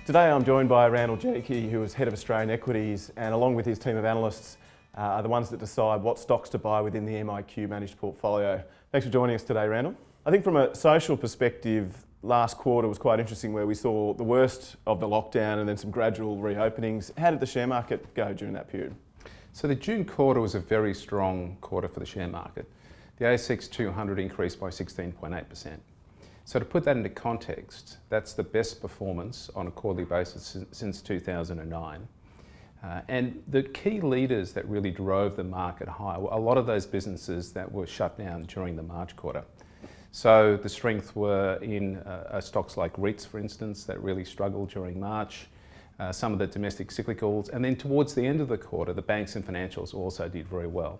Today I'm joined by Randal Jenneke, who is Head of Australian Equities, and along with his team of analysts are the ones that decide what stocks to buy within the MIQ managed portfolio. Thanks for joining us today, Randal. I think from a social perspective, last quarter was quite interesting, where we saw the worst of the lockdown and then some gradual reopenings. How did the share market go during that period? So the June quarter was a very strong quarter for the share market. The ASX 200 increased by 16.8%. So to put that into context, that's the best performance on a quarterly basis since 2009. And the key leaders that really drove the market higher were a lot of those businesses that were shut down during the March quarter. So the strength were in stocks like REITs, for instance, that really struggled during March, some of the domestic cyclicals, and then towards the end of the quarter, the banks and financials also did very well.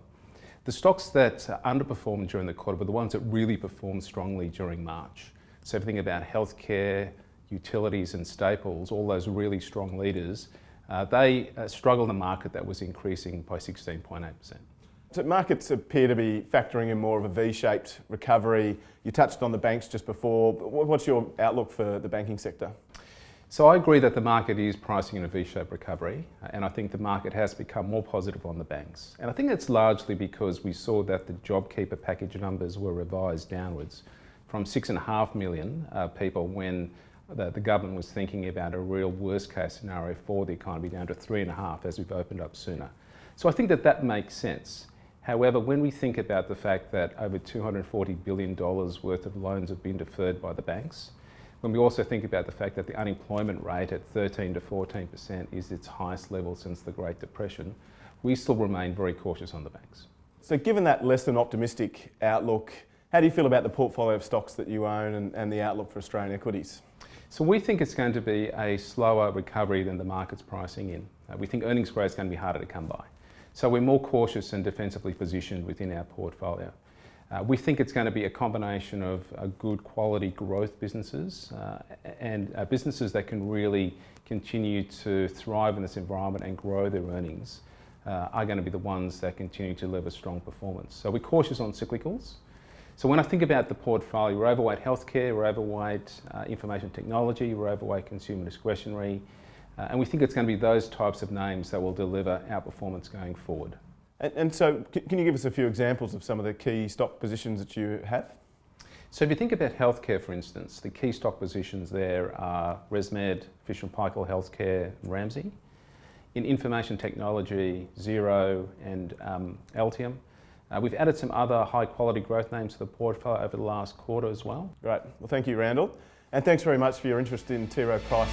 The stocks that underperformed during the quarter were the ones that really performed strongly during March. So everything about healthcare, utilities and staples, all those really strong leaders, they struggled in a market that was increasing by 16.8%. So markets appear to be factoring in more of a V-shaped recovery. You touched on the banks just before. What's your outlook for the banking sector? So I agree that the market is pricing in a V-shaped recovery, and I think the market has become more positive on the banks. And I think it's largely because we saw that the JobKeeper package numbers were revised downwards from 6.5 million people when the government was thinking about a real worst case scenario for the economy, down to 3.5 as we've opened up sooner. So I think that that makes sense. However, when we think about the fact that over $240 billion worth of loans have been deferred by the banks, when we also think about the fact that the unemployment rate at 13 to 14% is its highest level since the Great Depression, we still remain very cautious on the banks. So given that less than optimistic outlook, how do you feel about the portfolio of stocks that you own and the outlook for Australian equities? So we think it's going to be a slower recovery than the market's pricing in. We think earnings growth is going to be harder to come by. So we're more cautious and defensively positioned within our portfolio. We think it's going to be a combination of good quality growth businesses and businesses that can really continue to thrive in this environment and grow their earnings are going to be the ones that continue to deliver strong performance. So we're cautious on cyclicals. So when I think about the portfolio, we're overweight healthcare, we're overweight information technology, we're overweight consumer discretionary, and we think it's going to be those types of names that will deliver our performance going forward. And so can you give us a few examples of some of the key stock positions that you have? So if you think about healthcare, for instance, the key stock positions there are ResMed, Fisher & Paykel Healthcare, and Ramsay. In information technology, Xero and Altium. We've added some other high quality growth names to the portfolio over the last quarter as well. Great. Well, thank you, Randal. And thanks very much for your interest in T.Rowe Price.